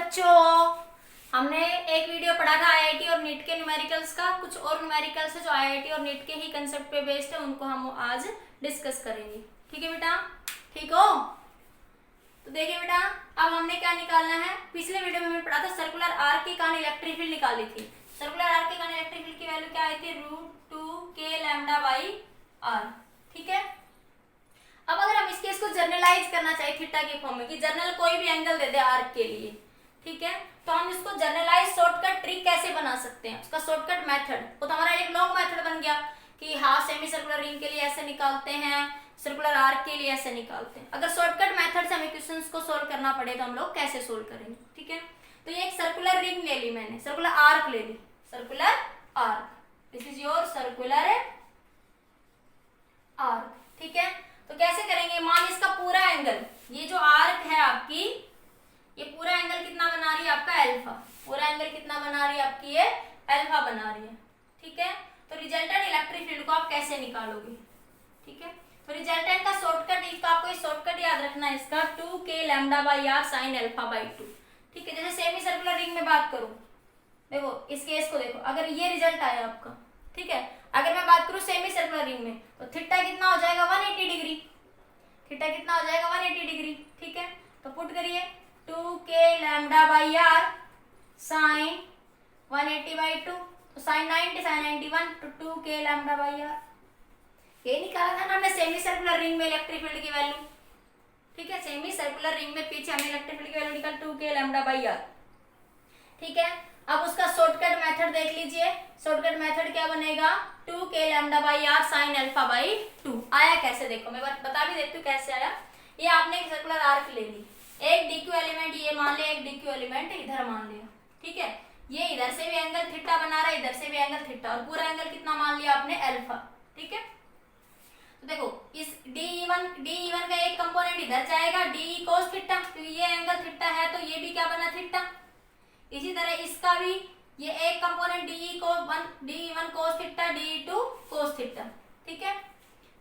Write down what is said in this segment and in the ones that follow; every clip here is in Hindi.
बच्चों, हमने एक वीडियो पढ़ा था आईआईटी और नीट के न्यूमेरिकल्स का। कुछ और न्यूमेरिकल्स है जो आईआईटी और नीट के ही कंसेप्ट पे बेस्ड है, उनको हम आज डिस्कस करेंगे। ठीक है बेटा, ठीक हो? तो देखिए बेटा, अब हमने क्या निकालना है। पिछले वीडियो में हमने पढ़ा था सर्कुलर आर्क के कारण इलेक्ट्रिक फील्ड निकाली थी। सर्कुलर आर्क के कारण इलेक्ट्रिक फील्ड की वैल्यू क्या आई थी? √2k λ/r। ठीक है, अब अगर हम इस केस को जर्नलाइज करना चाहिए थीटा के फॉर्म में, कि जर्नल कोई भी एंगल दे दे आर्क के लिए, ठीक है, तो हम इसको जर्नलाइज शॉर्टकट ट्रिक कैसे बना सकते हैं, उसका शॉर्टकट मेथड। वो तो हमारा एक लॉन्ग मेथड बन गया कि हाफ सेमी सर्कुलर रिंग के लिए ऐसे निकालते हैं, सर्कुलर आर्क के लिए ऐसे निकालते हैं। अगर शॉर्टकट मेथड से हमें क्वेश्चंस को सोल्व करना पड़े तो हम लोग कैसे सोल्व करेंगे? ठीक है, तो ये एक सर्कुलर रिंग ले ली मैंने, सर्कुलर आर्क ले ली, circular arc, this is your circular arc. ठीक है, तो कैसे करेंगे? मान इसका पूरा एंगल, ये जो आर्क है आपकी, ये पूरा एंगल कितना बना रही है? आपका अल्फा। पूरा एंगल कितना बना रही है आपकी? ये अल्फा बना रही है। ठीक है, तो रिजल्टेंट इलेक्ट्रिक फील्ड को आप कैसे निकालोगे? ठीक है, तो रिजल्टेंट का शॉर्टकट, इसका आपको शॉर्टकट याद रखना है, इसका 2k λ/r sin α/2। ठीक है, जैसे सेमी सर्कुलर रिंग में बात करूं, देखो इस केस को देखो, अगर ये रिजल्ट आया आपका, ठीक है, अगर मैं बात करूं सेमी सर्कुलर रिंग में, तो थीटा कितना हो जाएगा? 180 डिग्री। थीटा कितना हो जाएगा? 180 डिग्री। ठीक है, तो पुट करिए 2k λ/r sin 180/2, तो sin 90 sin 91 तो 2k λ/r। ये निकाला था ना हमने सेमी सर्कुलर रिंग में इलेक्ट्रिक फील्ड की वैल्यू। ठीक है, सेमी सर्कुलर रिंग में पीछे हमने इलेक्ट्रिक फील्ड की वैल्यू निकाल 2k λ/r। ठीक है, अब उसका शॉर्टकट मेथड देख लीजिए। शॉर्टकट मेथड क्या बनेगा? 2k λ/r sin α/2। आया कैसे? देखो मैं बता भी देती हूँ कैसे आया। ये आपने एक सर्कुलर आर्क ले ली, एक डीक्यू एलिमेंट ये मान लिया, एक डीक्यू एलिमेंट इधर मान लिया। ठीक है, ये इधर से भी एंगल थीटा बना रहा है, इधर से भी एंगल थीटा, और पूरा एंगल कितना मान लिया आपने? अल्फा। ठीक है, तो देखो इस DE1 का एक कंपोनेंट इधर जाएगा, DE cos थीटा, क्योंकि ये एंगल थीटा है तो ये भी क्या बना? थीटा। इसी तरह इसका भी ये एक component DE1 cos theta, DE2 cos theta. ठीक है,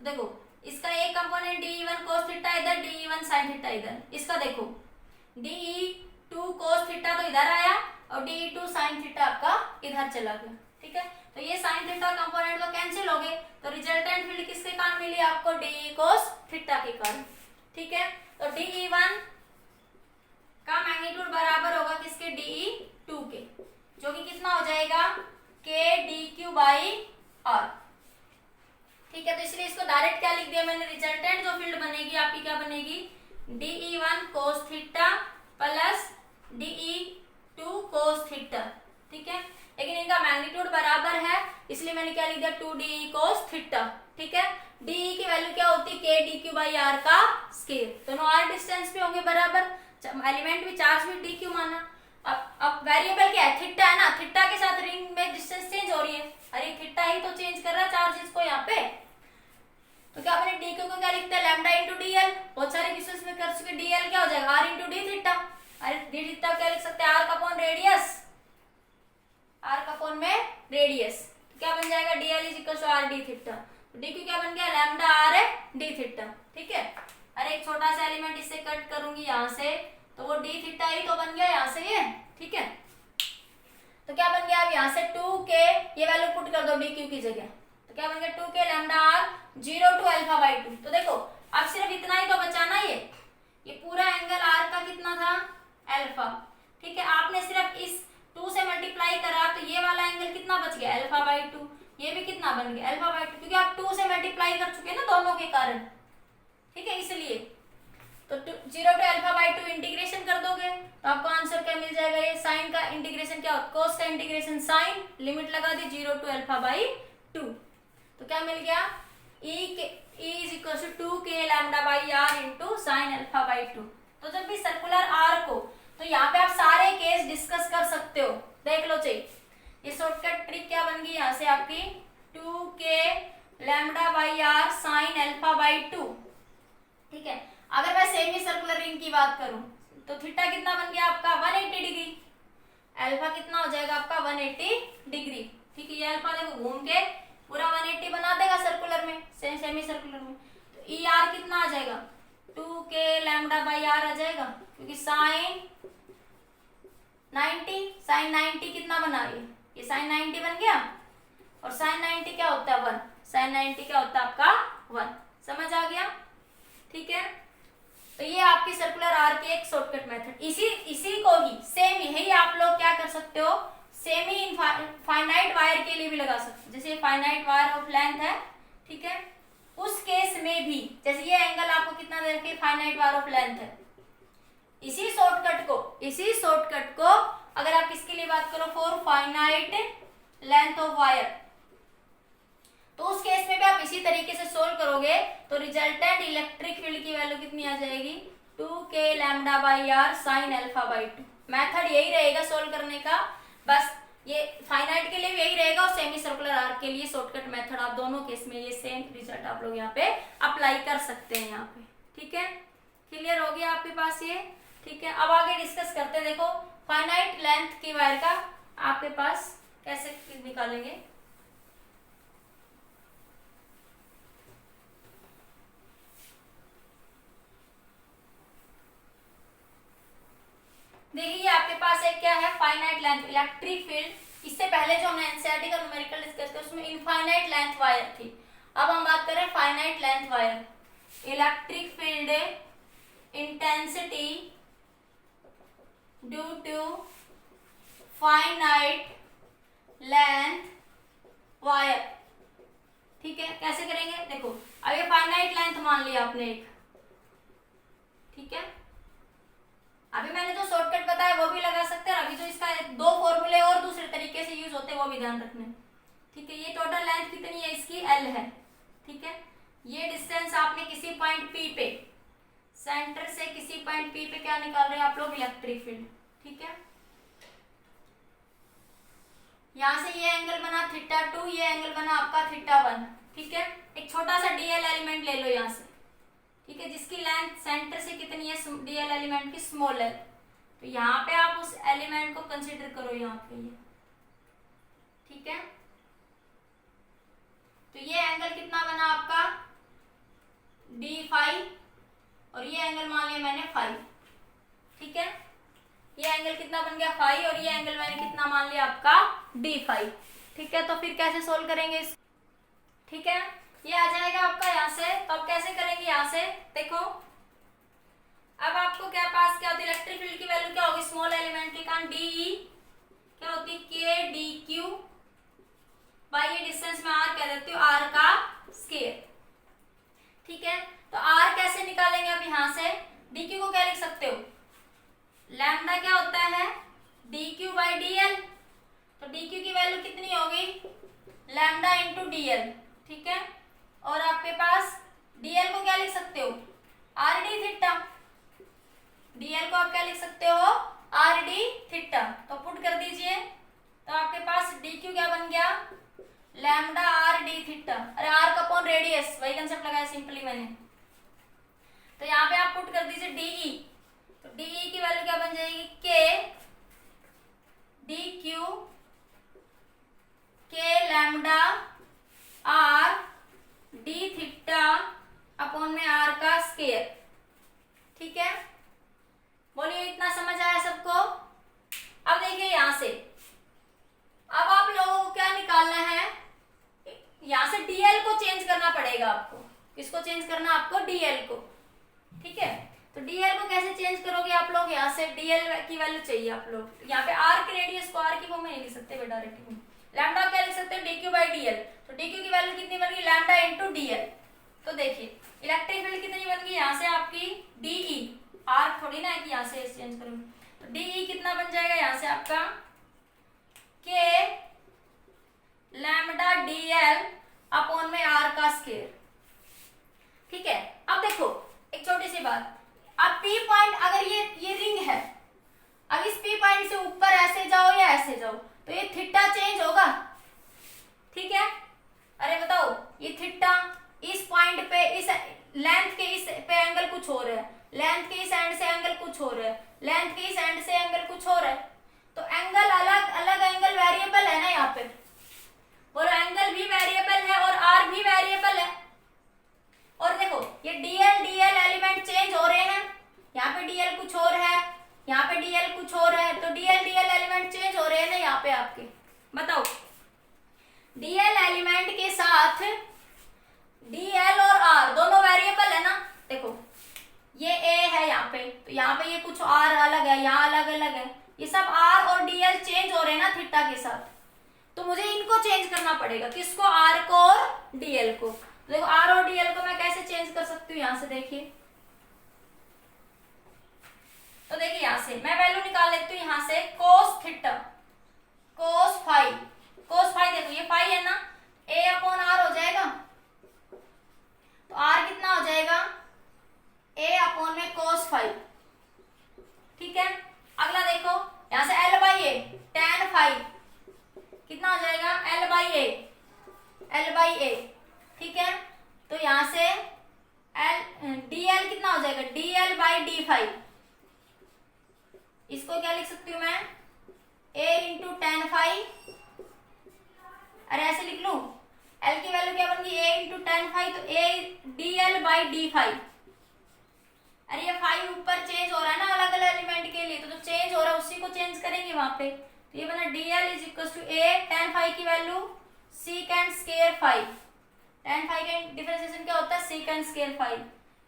देखो इसका एक कंपोनेंट DE1 cos थीटा इधर, DE1 sin थीटा इधर। इसका देखो DE2 cos थीटा तो इधर आया और DE2 sin थीटा आपका इधर चला गया। ठीक है, तो ये sin थीटा कंपोनेंट तो कैंसिल हो गए, तो रिजल्टेंट फील्ड किसके कारण मिली आपको? DE cos थीटा के कारण। ठीक है, तो DE1 का मैग्नीट्यूड बराबर होगा किसके? DE2 के, जो कि कितना हो जाएगा? k dq/r। ठीक है, तो इसलिए इसको डायरेक्ट क्या लिख दिया मैंने? रिजल्टेंट जो फील्ड बनेगी आपकी क्या बनेगी? DE1 cos theta plus DE2 cos theta. ठीक है, लेकिन इनका मैग्नीट्यूड बराबर है, इसलिए मैंने क्या लिख दिया? 2DE cos theta. ठीक है, DE की वैल्यू क्या होती? k dq/r का स्केयर। दोनों r डिस्टेंस पे होंगे बराबर, एलिमेंट भी चार्ज भी dq माना। अब वेरिएबल क्या है? थीटा है ना, थीटा के साथ रिंग में डिस्टेंस चेंज हो रही है, अरे थीटा ही तो चेंज कर रहा है चार्जेस को यहाँ पे। तो क्या अपने dq को क्या लिखते हैं? Lambda into dl। बहुत सारे क्वेश्चंस में कर चुके, dl क्या हो जाएगा? r into d theta. अरे डी थीटा क्या लिख सकते हैं? r का अपॉन रेडियस, r का अपॉन में रेडियस, तो क्या बन जाएगा? dl is equal to r d theta. तो dq क्या बन गया? Lambda r d theta. ठीक है, अरे एक छोटा सा एलिमेंट इससे कट करूंगी यहाँ से, तो वो डी थीटा ही तो बन गया यहाँ से ये। ठीक है, तो क्या बन गया? अब यहाँ से 2k, ये वैल्यू पुट कर दो dq की जगह, तो क्या बन गया? 2k λ/r 0 to α/2। तो देखो अब सिर्फ इतना ही तो बचा ना, ये पूरा एंगल आर का कितना था? अल्फा। ठीक है, आपने सिर्फ इस 2 से मल्टीप्लाई करा तो ये वाला एंगल कितना बच गया? α/2। ये भी कितना बन गया? α/2, क्योंकि आप 2 से मल्टीप्लाई कर चुके हैं ना दोनों के कारण। ठीक है, इसलिए तो 0 to α/2 इंटीग्रेशन कर दोगे तो आपको आंसर क्या मिल जाएगा? ये साइन का इंटीग्रेशन क्या होता है? कोस का इंटीग्रेशन साइन, लिमिट लगा दी 0 to α/2, तो क्या मिल गया? E is equal to 2k λ/r into sine α/2। तो जब भी सर्कुलर आर्क हो तो यहाँ पे आप सारे केस डिस्कस कर सकते हो, देख लो चाहिए। ये शॉर्टकट ट्रिक क्या बन गई यहाँ से आपकी? 2k λ/r sign α/2। ठीक है, अगर मैं सेमी सर्कुलर रिंग की बात करूं तो थीटा कितना बन गया आपका? 180 डिग्री। अल्फा कितना हो जाएगा आपका? 180 डिग्री। ठीक है, ये अल्फा देखो घूम के पूरा 180 बना देगा सर्कुलर में, सेमी सर्कुलर में। तो ई आर कितना आ जाएगा? 2k λ/r आ जाएगा, क्योंकि साइन 90, साइन 90 कितना बना ये साइन 90 बन गया, और साइन 90 क्या होता है 1, साइन 90 क्या होता है आपका 1, समझ आ गया, ठीक है। तो ये आपकी सर्कुलर आर्क की एक शॉर्टकट मेथड, इसी को ही सेम यही आप लोग क्या कर सकते हो, सेमी इनफाइनाइट वायर के लिए भी लगा सकते हो, जैसे फाइनाइट वायर ऑफ लेंथ है, ठीक है, उस केस में भी जैसे ये एंगल आपको कितना दे रखे, फाइनाइट वायर ऑफ लेंथ है, इसी शॉर्टकट को अगर आप किसके लिए बात करो, for finite length of wire, तो उस केस में भी आप इसी तरीके से सोल्व करोगे तो रिजल्टेंट इलेक्ट्रिक फील्ड की वैल्यू कितनी आ जाएगी, 2k lambda by r sine alpha by 2। Method यही रहेगा सोल्व करने का, बस ये फाइनाइट के लिए भी यही रहेगा और सेमी सर्कुलर आर्क के लिए शॉर्टकट मेथड, आप दोनों केस में ये सेम रिजल्ट आप लोग यहाँ पे अप्लाई कर सकते हैं यहाँ पे, ठीक है। क्लियर हो गया आपके पास ये, ठीक है। अब आगे डिस्कस करते हैं, देखो फाइनाइट लेंथ की वायर का आपके पास कैसे निकालेंगे। देखिए आपके पास एक क्या है, फाइनाइट लेंथ इलेक्ट्रिक फील्ड। इससे पहले जो हमने एनसीईआरटी का न्यूमेरिकल डिस्कस किया उसमें इनफाइनाइट लेंथ वायर थी, अब हम बात करें finite length wire. Electric field intensity due to finite length wire, ठीक है। कैसे करेंगे, देखो अब ये फाइनाइट लेंथ मान लिया आपने एक, ठीक है। अभी मैंने जो शॉर्टकट बताया वो भी लगा सकते हैं, अभी जो इसका दो फॉर्मूले और दूसरे तरीके से यूज होते हैं वो भी ध्यान रखने, ठीक है। ये टोटल लेंथ कितनी है इसकी, L है, ठीक है। ये डिस्टेंस आपने किसी पॉइंट P पे, सेंटर से किसी पॉइंट P पे क्या निकाल रहे हैं आप लोग, इलेक्ट्रिक फील्ड, ठीक है। यहां से ये एंगल बना θ2, ये एंगल बना आपका θ1, ठीक है। एक छोटा सा dl एलिमेंट ले लो यहाँ से, ठीक है, जिसकी लेंथ सेंटर से कितनी है, dl एलिमेंट की स्मॉल है, तो यहाँ पे आप उस एलिमेंट को कंसीडर करो यहाँ पे ये, ठीक है। तो ये एंगल कितना बना आपका d5 और ये एंगल मान लिया मैंने 5, ठीक है। ये एंगल कितना बन गया 5 और ये एंगल मैंने कितना मान लिया आपका d5, ठीक है। तो फिर कैसे सोल्व करेंगे इस, ठीक है, ये आ जाएगा आपका यहाँ से। तो अब कैसे करेंगे, यहाँ से देखो अब आपको क्या पास क्या होती है, इलेक्ट्रिक फील्ड की वैल्यू क्या होगी, स्मॉल एलिमेंट के कारण डी क्या होती है, के डी क्यू बाई ये डिस्टेंस में आर कह देती हूँ, आर का स्क्वायर, ठीक है। तो आर कैसे निकालेंगे, अब यहाँ से डी क्यू को क्या लिख सकते हो, लैम्डा क्या होता है D Q by D L, तो डी क्यू की वैल्यू कितनी होगी, लैम्डा इंटू डी एल, ठीक है। और आपके पास dl को क्या लिख सकते हो, आर डी थीटा, dl को आप क्या लिख सकते हो, आर डी थीटा, तो पुट कर दीजिए, तो आपके पास dq क्या बन गया, लैम्डा आर डी थीटा, अरे आर का अपॉन रेडियस, वही कंसेप्ट लगाया सिंपली मैंने। तो यहाँ पे आप पुट कर दीजिए de, तो de की वैल्यू क्या बन जाएगी, k dq k lambda R D theta upon में आर का स्क्वायर, ठीक है। बोलिए इतना समझ आया सबको। अब देखिए यहां से अब आप लोगों को क्या निकालना है, यहां से dl को चेंज करना पड़ेगा आपको, किसको चेंज करना, आपको dl को, ठीक है। तो dl को कैसे चेंज करोगे आप लोग, यहाँ से dl की वैल्यू चाहिए आप लोग, यहाँ पे r के रेडियस को r की फॉर्म में नहीं लिख सकते डायरेक्टली, लैम्डा क्या लिख सकते हैं, dq बाई dl, तो dq की वैल्यू कितनी बन गई, लैम्डा इंटू dl। तो देखिए इलेक्ट्रिक फील्ड कितनी बन गई, यहाँ से आपकी de, r थोड़ी ना है कि यहाँ से चेंज करूंगी, तो de कितना बन जाएगा, यहाँ से आपका k लैम्डा dl अपॉन में r का स्क्वायर, ठीक है। अब देखो एक छोटी सी बात, अब P पॉइंट अगर ये रिंग है, अब इस P पॉइंट से ऊपर ऐसे जाओ या ऐसे जाओ तो ये थीटा चेंज होगा, ठीक है। अरे बताओ ये थीटा इस पॉइंट पे, इस लेंथ के इस पे एंगल कुछ हो रहा है, लेंथ के इस एंड से एंगल कुछ हो रहा है, लेंथ के इस एंड से एंगल कुछ हो रहा है, तो एंगल अलग अलग एंगल वेरिएबल है ना यहाँ पे, और एंगल भी वेरिएबल है और आर भी वेरिएबल है। और देखो ये dl एलिमेंट चेंज हो रहे हैं, यहाँ पे dl कुछ और है, यहाँ पे dl कुछ और है, तो dl कुछ आर अलग है, यहाँ अलग अलग है, ये सब आर और डीएल चेंज हो रहे हैं ना थीटा के साथ, तो मुझे इनको चेंज करना पड़ेगा। किसको? आर को और डीएल को। तो देखो आर और डीएल को मैं कैसे चेंज कर सकती हूँ, यहां से देखिए, तो देखिए यहां से मैं वैल्यू निकाल लेती हूँ, यहां से cos theta, cos phi, cos phi, देखो ये फाई है ना, ए अपॉन आर हो जाएगा, तो आर कितना हो जाएगा? ए अपॉन में कोस फाई। ठीक है, अगला देखो यहां से L by A, tan phi कितना हो जाएगा? L by A, L by A. ठीक है, तो यहां से एल डीएल कितना हो जाएगा? Dl by d phi. इसको क्या लिख सकती हूँ मैं? ए इंटू टेन फाई, अरे ऐसे लिख लू, एल की वैल्यू क्या बन गई? ए इंटू टेन फाई, तो a d l by d phi. अरे ये फाई ऊपर चेंज हो रहा है ना अलग अलग एलिमेंट के लिए, तो जो चेंज हो रहा है उसी को चेंज करेंगे वहां पे। तो ये बना D L is equal to A tan phi की value secant square phi. Tan phi का डिफरेंशिएशन क्या होता है? Secant square phi.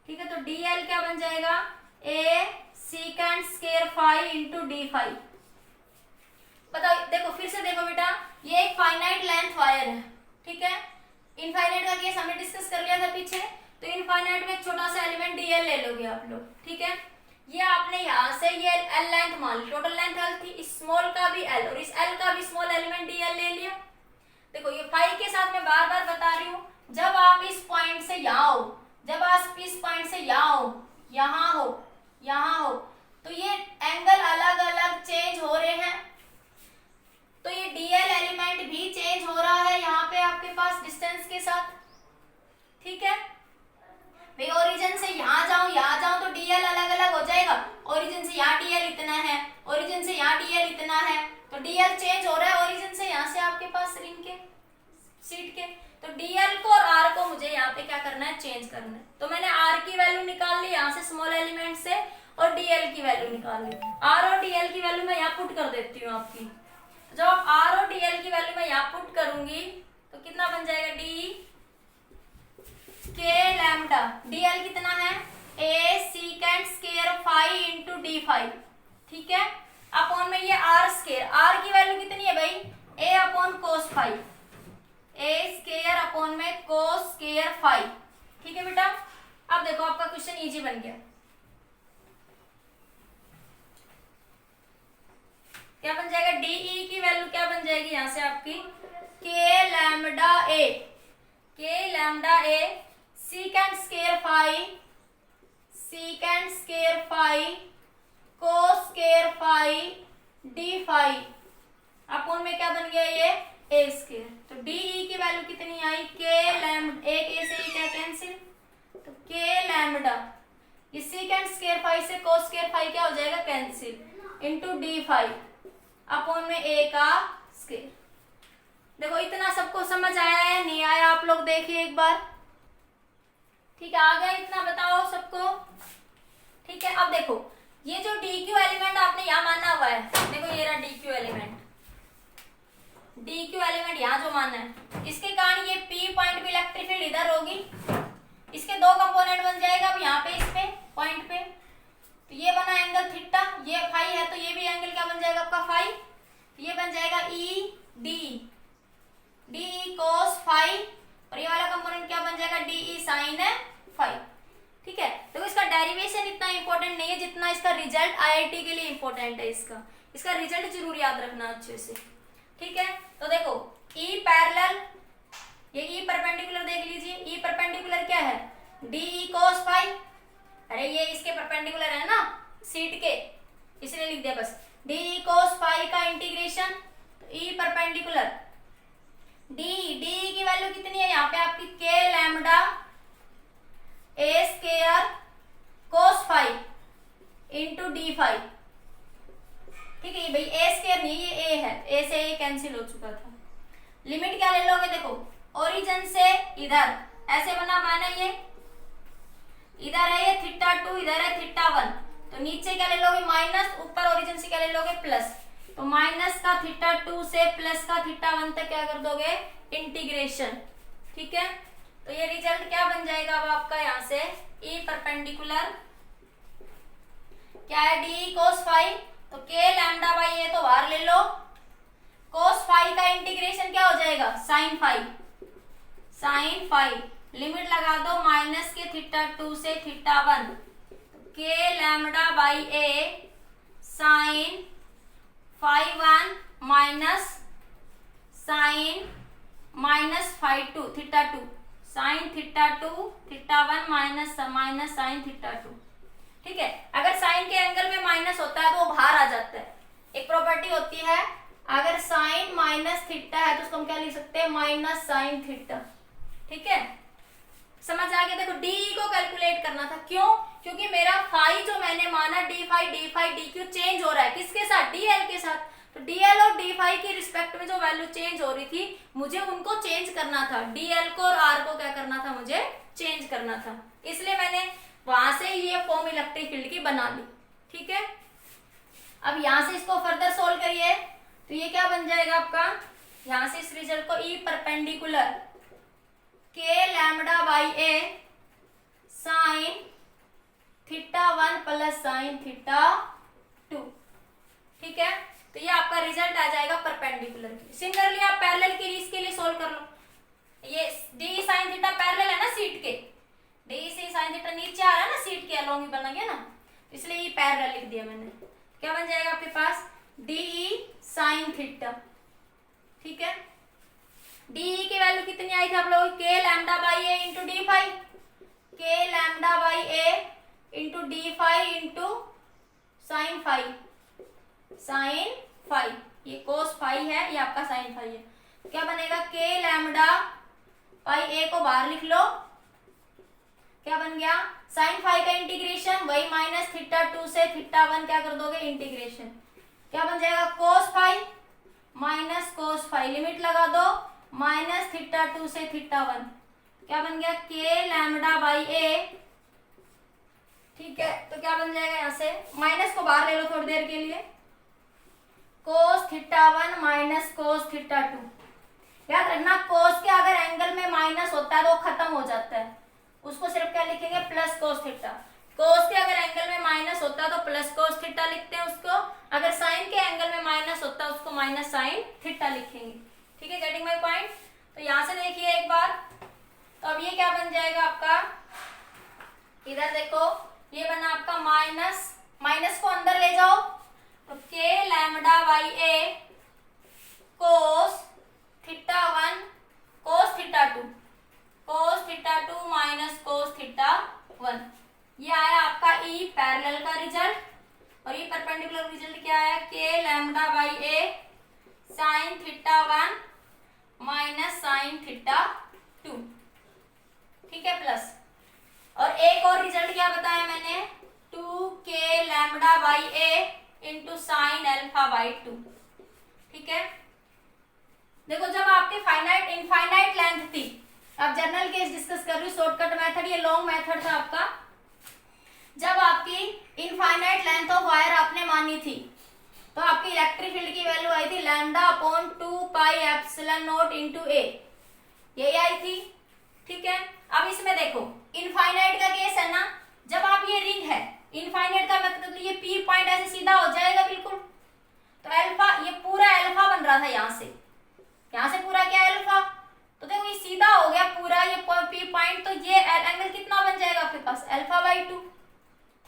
ठीक है, तो डी एल क्या बन जाएगा? A secant square phi into D phi. बताओ, देखो फिर से देखो बेटा, ये एक फाइनाइट लेंथ वायर है। ठीक है, इनफाइनाइट का केस हमने डिस्कस कर लिया था पीछे, तो इनफाइनाइट में एक छोटा सा एलिमेंट डीएल ले लोगे आप लोग। ठीक है, ये आपने यहाँ से ये एल लेंथ मान ली, टोटल लेंथ एल थी, इस स्मॉल का भी एल और इस एल का भी स्मॉल एलिमेंट डीएल ले लिया। देखो ये फाई के साथ मैं बार बार बता रही हूँ, जब आप इस पॉइंट से यहाँ हो, जब आप इस पॉइंट से यहाँ हो, यहाँ हो, यहाँ हो, तो ये एंगल अलग अलग चेंज हो रहे हैं, तो ये डीएल एलिमेंट भी चेंज हो रहा है यहाँ पे आपके पास डिस्टेंस के साथ। ठीक है भाई, ओरिजिन से यहाँ जाऊं तो डीएल अलग अलग हो जाएगा। ओरिजिन से यहाँ डीएल इतना है, ओरिजिन से यहाँ डीएल इतना है, तो डीएल चेंज हो रहा है ओरिजिन से यहाँ से आपके पास रिंग के सीट के। तो डीएल को और आर को मुझे यहाँ पे क्या करना है? चेंज करना है। तो मैंने आर की वैल्यू निकाल ली यहाँ से स्मॉल एलिमेंट से, और डीएल की वैल्यू निकाल ली। आर और डीएल की वैल्यू मैं यहाँ पुट कर देती हूँ आपकी। जब आर और डीएल की वैल्यू मैं यहाँ पुट करूंगी तो कितना बन जाएगा? डी के लैम्डा, डीएल कितना है? A secant square phi into D phi. ठीक है, अपॉन में ये आर स्क्वायर, आर की वैल्यू कितनी है भाई? A upon cos phi, A square upon में कोस स्क्वायर फाई। ठीक है बेटा, अब देखो आपका क्वेश्चन इजी बन गया। क्या बन जाएगा? डीई की वैल्यू क्या बन जाएगी यहाँ से आपकी? K lambda A, K lambda A secant square phi, secant square phi cos square phi D phi, upon में क्या बन गया? ये ए स्क्वायर। तो डीई की वैल्यू कितनी आई? के लैम्डा, एक ए से क्या कैंसिल, तो के लैम्डा, ये सीकेंड स्क्वायर फाई से कोस स्क्वायर फाई क्या हो जाएगा? Cancel, into D phi upon में ए का स्क्वायर। देखो इतना सबको समझ आया है? नहीं आया? आप लोग देखिए एक बार। ठीक है, आ गया इतना? बताओ सबको। ठीक है, अब देखो ये जो डी क्यू एलिमेंट आपने यहाँ माना हुआ है, देखो ये रहा D Q element, D Q element यहाँ जो माना है, इसके कारण ये पी पॉइंट पे इलेक्ट्रिक फील्ड इधर होगी, इसके दो कंपोनेंट बन जाएगा अब यहाँ पे इस पे पॉइंट पे, तो ये बना एंगल थीटा, ये फाई है तो ये भी एंगल क्या बन जाएगा आपका? फाई। तो ये बन जाएगा E d, d cos phi, और ये वाला कंपोनेंट क्या बन जाएगा? D E sine phi. ठीक है, तो इसका डेरिवेशन इतना इंपॉर्टेंट नहीं है जितना इसका रिजल्ट आईआईटी के लिए इंपॉर्टेंट है। इसका रिजल्ट जरूर याद रखना अच्छे से। ठीक है, तो देखो ई पैरेलल, ये ई परपेंडिकुलर देख लीजिए, ई परपेंडिकुलर क्या है? डी ई कोस फाई, अरे ये इसके परपेंडिकुलर है ना सीट के, इसलिए लिख दिया बस, डी ई कोस फाई का इंटीग्रेशन, तो ई परपेंडिकुलर डी, डी की वैल्यू कितनी है यहाँ पे आपकी? K lambda A square cos phi into D phi. ठीक है, ये भाई ए स्क्वायर नहीं, ये ए है, ए से ए कैंसिल हो चुका था। लिमिट क्या ले लोगे? देखो ओरिजिन से इधर ऐसे बना, माना ये इधर है ये थीटा 2, इधर है थीटा 1, तो नीचे क्या ले लोगे? माइनस, ऊपर ओरिजिन से क्या ले लोगे? प्लस, तो माइनस का थीटा 2 से प्लस का थीटा 1 तक क्या कर दोगे? इंटीग्रेशन। ठीक है, तो ये रिजल्ट क्या बन जाएगा अब आपका यहाँ से? ई परपेंडिकुलर क्या है डी कोस फाई, तो के लैम्डा बाई ए तो बाहर ले लो, कोस फाई का इंटीग्रेशन क्या हो जाएगा sine phi, sine phi limit लगा दो माइनस के थीटा 2 से थीटा 1, के lambda by a sine phi 1 minus sine minus phi 2 theta 2, sine theta 2 theta 1 minus minus sine theta 2। ठीक है, अगर साइन के एंगल में माइनस होता है तो वो बाहर आ जाता है। एक प्रॉपर्टी होती है, अगर साइन माइनस थीटा है तो उसको हम क्या लिख सकते हैं माइनस साइन थीटा। ठीक है, समझ आ गया। देखो डी को कैलकुलेट करना था, क्यों? क्योंकि मेरा फाई जो मैंने माना d phi d q change हो रहा है, किसके साथ, डी एल के साथ। तो डी एल और डी फाई की रिस्पेक्ट में जो वैल्यू चेंज हो रही थी मुझे उनको चेंज करना था, डी एल को और आर को क्या करना था, मुझे चेंज करना था। इसलिए मैंने वहां से ये फॉर्म इलेक्ट्रिक फील्ड की बना ली। ठीक है, अब यहां से इसको फर्दर सोल्व करिए तो ये क्या बन जाएगा आपका, यहां से इस रिजल्ट को ई परपेंडिकुलर के lambda by a sine theta 1 plus sign theta 2। ठीक है, तो ये आपका रिजल्ट आ जाएगा परपेंडिकुलर की। सिमिलरली आप पैरेलल की इसके लिए सोल्व कर लो। ये डी साइन थीटा पैरेलल है ना सीट के, डी से साइन थीटा नीचे आ रहा है ना सीट के अलोंग ही बना गया ना, इसलिए ये पैरेलल लिख दिया मैंने। क्या बन जाएगा आपके पास डी साइन थीटा। ठीक है, डी की वैल्यू कितनी आई थी आप लोग, K lambda by A into D phi, K lambda by A into D phi into sine phi, sine phi, ये कोस फाई है, ये आपका साइन फाई है। क्या बनेगा के लैम्डा बाई ए को बाहर लिख लो, क्या बन गया साइन फाई का इंटीग्रेशन वही माइनस थीटा 2 से थीटा 1 क्या कर दोगे इंटीग्रेशन, क्या बन जाएगा cos phi minus cos phi, limit लगा दो माइनस थीटा 2 से थीटा 1, क्या बन गया के लैम्डा बाई ए। ठीक है, तो क्या बन जाएगा, यहां से माइनस को बाहर ले लो थोड़ी देर के लिए, cos theta 1 minus cos theta 2। याद रखना कोस के अगर एंगल में माइनस होता है तो वो खत्म हो जाता है, उसको सिर्फ क्या लिखेंगे प्लस कोस थीटा। कोस के अगर एंगल में माइनस होता है तो प्लस कोस थीटा लिखते हैं उसको, अगर साइन के एंगल में माइनस होता है उसको माइनस साइन थीटा लिखेंगे। ठीक है, गेटिंग माय पॉइंट। तो यहां से देखिए एक बार, तो अब ये क्या बन जाएगा आपका, इधर देखो ये बना आपका माइनस, माइनस को अंदर ले जाओ तो के lambda by A cos theta 1 cos theta 2, cos theta 2 minus cos theta 1, ये आया आपका ई पैरेलल का रिजल्ट। और ये परपेंडिकुलर रिजल्ट क्या आया, के lambda by a sine theta 1 minus sine theta 2। ठीक है, प्लस और एक और रिजल्ट क्या बताया मैंने, 2 के lambda by A into sine alpha by 2। ठीक है, देखो जब आपके फाइनाइट इनफाइनाइट लेंथ थी, आप जनरल केस डिस्कस कर रही हूँ, शॉर्टकट मेथड, ये लॉन्ग मेथड था आपका। जब आपकी इनफाइनाइट लेंथ ऑफ वायर आपने मानी थी तो आपकी इलेक्ट्रिक फील्ड की वैल्यू आई थी lambda upon 2 pi epsilon naught into A, यही आई थी। ठीक है, अब इसमें देखो इनफाइनाइट का केस है ना, जब आप ये रिंग है इनफाइनाइट का मतलब ये पी पॉइंट ऐसे सीधा हो जाएगा बिल्कुल, तो अल्फा, ये पूरा अल्फा बन रहा था यहाँ से पूरा क्या अल्फा, तो देखो ये सीधा हो गया पूरा ये पी पॉइंट, तो ये एंगल कितना बन जाएगा आपके पास अल्फा बाई 2।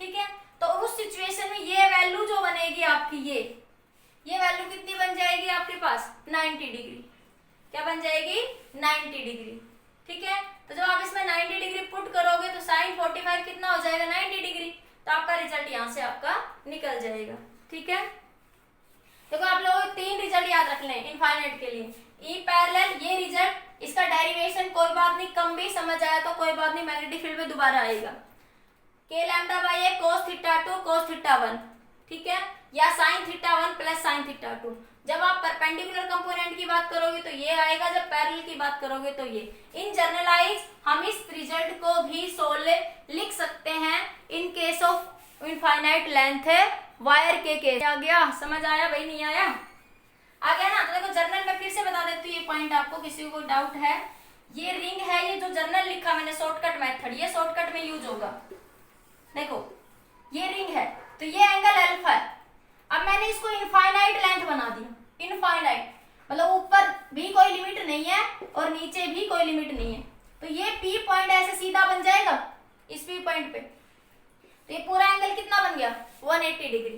ठीक है, तो उस सिचुएशन में ये वैल्यू जो बनेगी आपकी, ये वैल्यू कितनी बन जाएगी आपके पास 90 डिग्री, क्या बन जाएगी 90 डिग्री। ठीक है, तो जब आप इसमें 90 डिग्री पुट करोगे तो साइन 45 कितना हो जाएगा 90 डिग्री, तो आपका रिजल्ट यहाँ से आपका निकल जाएगा। ठीक है, देखो आप लोगों को 3 रिजल्ट याद रख लें इनफाइनाइट के लिए, ई पैरेलल ये रिजल्ट, इसका डेरिवेशन कोई बात नहीं, कम भी समझ आया तो कोई बात नहीं, मैग्नेटिक फील्ड में दोबारा आएगा, के lambda by A cos theta 2 cos theta 1। ठीक है, या sine theta 1 plus sign theta 2। जब आप परपेंडिकुलर कंपोनेंट की बात करोगे तो ये आएगा, जब पैरेलल की बात करोगे तो ये। इन जनरलाइज हम इस रिजल्ट को भी सोल्व लिख सकते हैं in case of infinite length है वायर के केस। आ गया, समझ आया भाई, नहीं आया, आ गया ना। तो देखो जर्नल में फिर से बता देती हूँ ये पॉइंट, आपको किसी को डाउट है, ये रिंग है, ये जो जर्नल लिखा मैंने शॉर्टकट मेथड, ये शॉर्टकट में यूज होगा। देखो ये रिंग है, तो ये एंगल अल्फा है। अब मैंने इसको इनफाइनाइट लेंथ बना दिया, इनफाइनाइट मतलब ऊपर भी कोई लिमिट नहीं है और नीचे भी कोई लिमिट नहीं है। तो ये पी पॉइंट ऐसे सीधा बन जाएगा इस पी पॉइंट पे। तो ये पूरा एंगल कितना बन गया 180 डिग्री।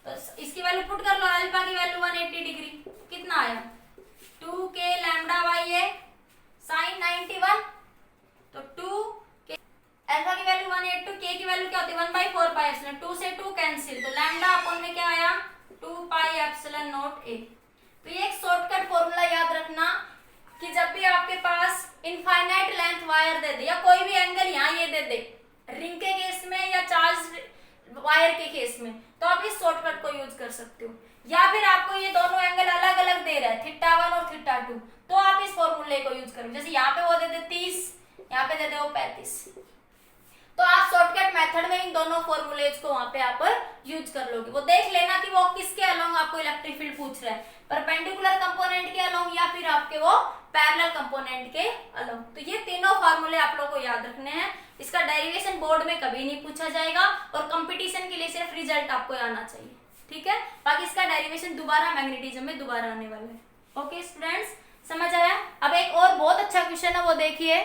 तो इसकी वैल्यू पुट कर लो, अल्फा की वैल्यू 180 डिग्री कितना आया 2k lambda by a sign 91। तो 2k अल्फा की वैल्यू 182, k की वैल्यू क्या होती है 1/4 पाई एप्सिलॉन, 2 से 2 कैंसिल, तो लैम्डा अपॉन में क्या आया 2 पाई एप्सिलॉन नॉट ए। तो ये एक शॉर्टकट फॉर्मूला याद रखना कि जब भी आपके पास इनफाइनाइट लेंथ वायर दे दे या कोई भी एंगल यहाँ ये दे दे रिंग के केस में या चार्ज वायर के केस में, तो आप इस शॉर्टकट को यूज कर सकते हो। या फिर आपको ये दोनों एंगल अलग अलग दे रहा है θ1 और θ2, तो आप इस फॉर्मूले को यूज करो। जैसे यहाँ पे वो दे दे 30, यहाँ पे दे दे वो 35, तो आप शॉर्टकट मेथड में इन दोनों फॉर्मूलेज को वहां पे आप यूज कर लोगे। वो देख लेना कि वो किसके अलोंग आपको इलेक्ट्रिक फील्ड पूछ रहा है, परपेंडिकुलर कंपोनेंट के अलोंग या फिर आपके वो पैरेलल कंपोनेंट के अलोंग। तो ये तीनों फॉर्मूले आप लोगों को याद रखने हैं। इसका डेरिवेशन बोर्ड में कभी नहीं पूछा जाएगा और कंपटीशन के लिए सिर्फ रिजल्ट आपको आना चाहिए, ठीक है। बाकी इसका डेरिवेशन दोबारा मैग्नेटिज्म में दोबारा आने वाला है। ओके स्टूडेंट्स, समझ आया। अब एक और बहुत अच्छा क्वेश्चन है वो देखिए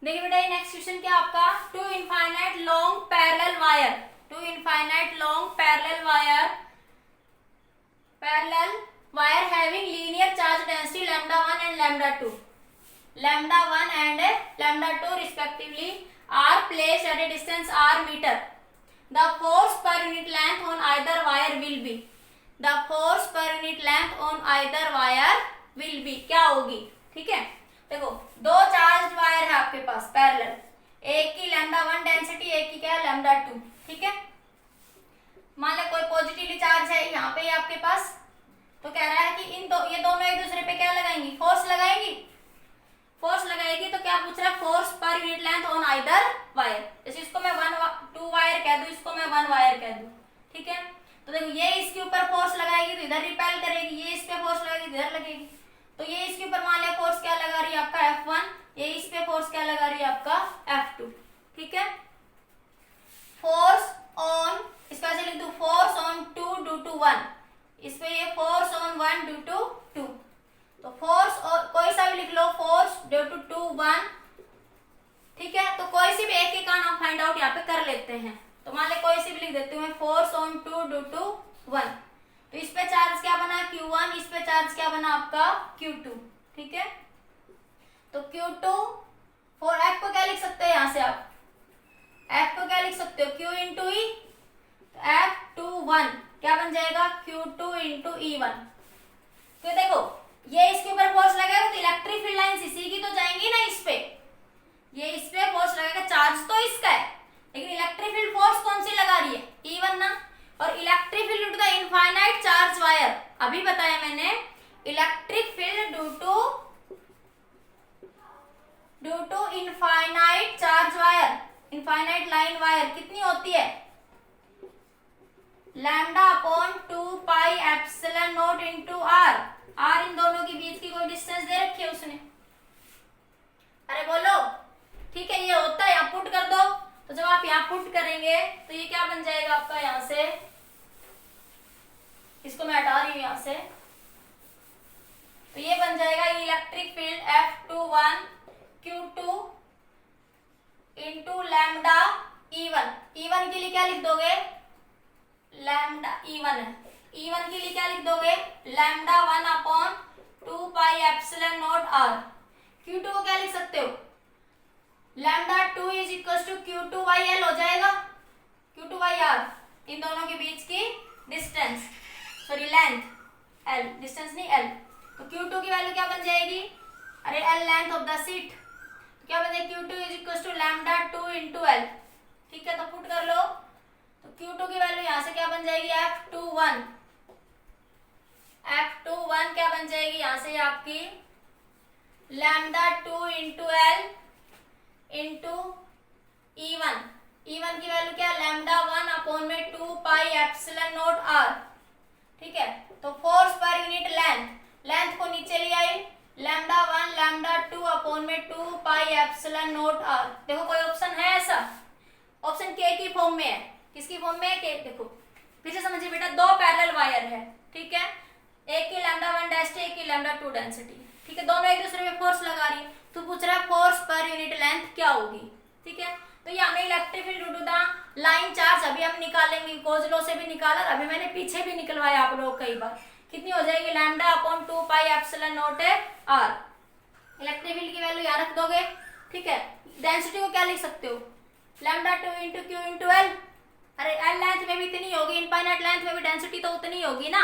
बेटा। नेक्स्ट क्वेश्चन क्या आपका, two infinite long parallel wire, two infinite long parallel wire having linear charge density λ1 and λ2, λ1 and λ2 respectively are placed at a distance r meter. The force per unit length on either wire will be, the force per unit length on either wire will be क्या होगी, ठीक है। देखो दो चार्ज वायर है आपके पास पैरेलल, एक की λ1 डेंसिटी, एक की क्या है λ2, ठीक है। मान लो कोई पॉजिटिवली चार्ज है यहाँ पे आपके पास, तो कह रहा है कि ये दोनों एक दूसरे पे क्या लगाएंगी, फोर्स लगाएगी। फोर्स लगाएगी तो क्या पूछ रहा है, force per unit length on either wire. जैसे इसको मैं 2 वायर कह दूं, इसको मैं 1 वायर कह दूं, ठीक है। तो देखो ये इसके ऊपर फोर्स लगाएगी तो इधर रिपेल करेगी, ये इस पे फोर्स लगाएगी इधर लगेगी। तो ये इसके ऊपर मान लिया फोर्स क्या लगा रही है आपका F1, ये इस पे फोर्स क्या लगा रही है आपका F2, ठीक है। फोर्स ऑन, इसका ऐसे लिख दो फोर्स ऑन 2 ड्यू टू 1, इस पे ये फोर्स ऑन 1 ड्यू टू 2। तो फोर्स और कोई सा भी लिख लो, फोर्स ड्यू टू 2 1, ठीक है। तो कोई सी भी एक ही का नाम फाइंड आउट यहाँ पे कर लेते हैं। तो मान ले कोई सी भी लिख देती हूँ मैं, फोर्स ऑन 2 ड्यू टू 1। तो इस पे चार्ज क्या बना Q1, इस पे चार्ज क्या बना आपका Q2, ठीक है। तो Q2 फॉर F को क्या लिख सकते हैं यहाँ से आप, F को क्या लिख सकते हो Q इंटू ई, F21 क्या बन जाएगा Q2 इंटू E1। तो देखो ये इसके ऊपर फोर्स लगेगा तो इलेक्ट्रिक फील्ड लाइंस इसी की तो जाएंगी ना इस पे, ये इस पे फोर्स लगेगा, चार्ज तो इसका है लेकिन इलेक्ट्रिक फील्ड फोर्स कौन सी लगा रही है E1 ना। और electric field due to the infinite charge wire, अभी बताया मैंने, electric field due to infinite charge wire, infinite line wire कितनी होती है λ/2 pi epsilon naught into r। r इन दोनों के बीच की कोई डिस्टेंस दे रखी है उसने, अरे बोलो, ठीक है। ये होता है, यहाँ पुट कर दो। तो जब आप यहाँ पुट करेंगे तो ये क्या बन जाएगा आपका, यहाँ से इसको मैं हटा रही हूँ यहाँ से, तो ये बन जाएगा electric field F21 Q2 into lambda E1। E1 के लिए क्या लिख दोगे, लैम्डा E1 है, E1 के लिए क्या लिख दोगे λ1/2 पाई एप्सिलॉन नॉट r। Q2 को क्या लिख सकते हो, λ2 इज इक्वल टू Q2/L हो जाएगा, Q2/r, इन दोनों के बीच की distance, sorry length, L distance नहीं L। तो Q2 की वैल्यू क्या बन जाएगी, अरे L length of the sheet, तो क्या बन जाएगी Q2 is equal to λ2 into L, ठीक है। तो पुट कर लो, तो Q2 की वैल्यू यहाँ से क्या बन जाएगी F21, F21 क्या बन जाएगी यहाँ से आपकी λ2 into L into E1। E1 की वैल्यू क्या λ1/2 पाई एप्सिलॉन नॉट r, ठीक है। तो फोर्स पर यूनिट लेंथ को नीचे ले आई, λ1 λ2/2 पाई एप्सिलॉन नॉट r। देखो कोई ऑप्शन है ऐसा, ऑप्शन के की फॉर्म में है। किसकी फॉर्म में है? के। देखो फिर से समझिए बेटा, दो पैरेलल वायर है, ठीक है, एक की λ1 डेंसिटी, एक की λ2 डेंसिटी, ठीक है, दोनों एक दूसरे पे फोर्स लगा रही है। तो पूछ रहा है फोर्स पर यूनिट लेंथ क्या होगी, ठीक है। तो ये हमें electric field due to the line charge अभी हम निकालेंगे, गॉस लॉ से भी निकाला, अभी मैंने पीछे भी निकलवाया आप लोग कई बार। कितनी हो जाएगी? λ/2 पाई एप्सिलॉन नॉट है r। इलेक्ट्रिक फील्ड की वैल्यू यहाँ रख दोगे, ठीक है। डेंसिटी को क्या लिख सकते हो? λ2 इंटू क्यू इंटू एल। अरे एल लेंथ में भी इतनी होगी, इनफाइनाइट लेंथ में भी डेंसिटी तो उतनी होगी ना,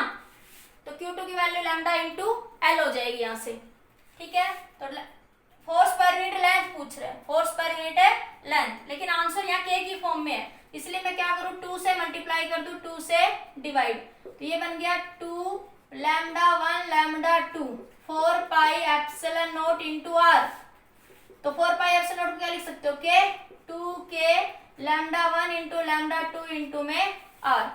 तो Q2 की वैल्यू लैम्डा इंटू एल हो जाएगी यहाँ से, ठीक है। तो फोर्स पर यूनिट लेंथ पूछ रहे हैं, फोर्स पर यूनिट है लेंथ, लेकिन आंसर यहाँ के की फॉर्म में है, इसलिए मैं क्या करूँ, 2 से मल्टीप्लाई कर दूं, 2 से डिवाइड, तो ये बन गया 2 λ1 λ2 4 pi epsilon naught into r. तो 4 पाई एप्सिलॉन नॉट क्या लिख सकते हो? के 2 के λ1 इंटू λ2 इंटू में आर।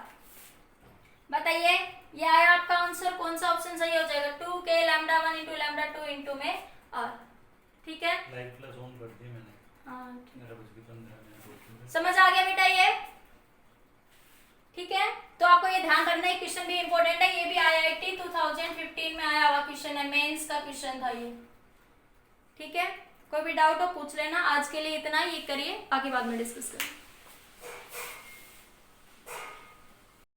बताइए ये आया आपका आंसर, कौन सा ऑप्शन सही हो जाएगा? 2 के λ1 इंटू λ2 इंटू में आर, ठीक है। लाइट प्लस ऑन कर दी मैंने। हाँ मेरा कुछ भी 15 मिनट समझ आ गया बेटा ये, ठीक है। तो आपको ये ध्यान रखना है, क्वेश्चन भी इंपॉर्टेंट है, ये भी IIT 2015 में आया हुआ क्वेश्चन है, मेंस का क्वेश्चन था ये, ठीक है। कोई भी डाउट हो पूछ लेना। आज के लिए इतना ही, ये करिए, बाकी बाद में डिस्कस करें।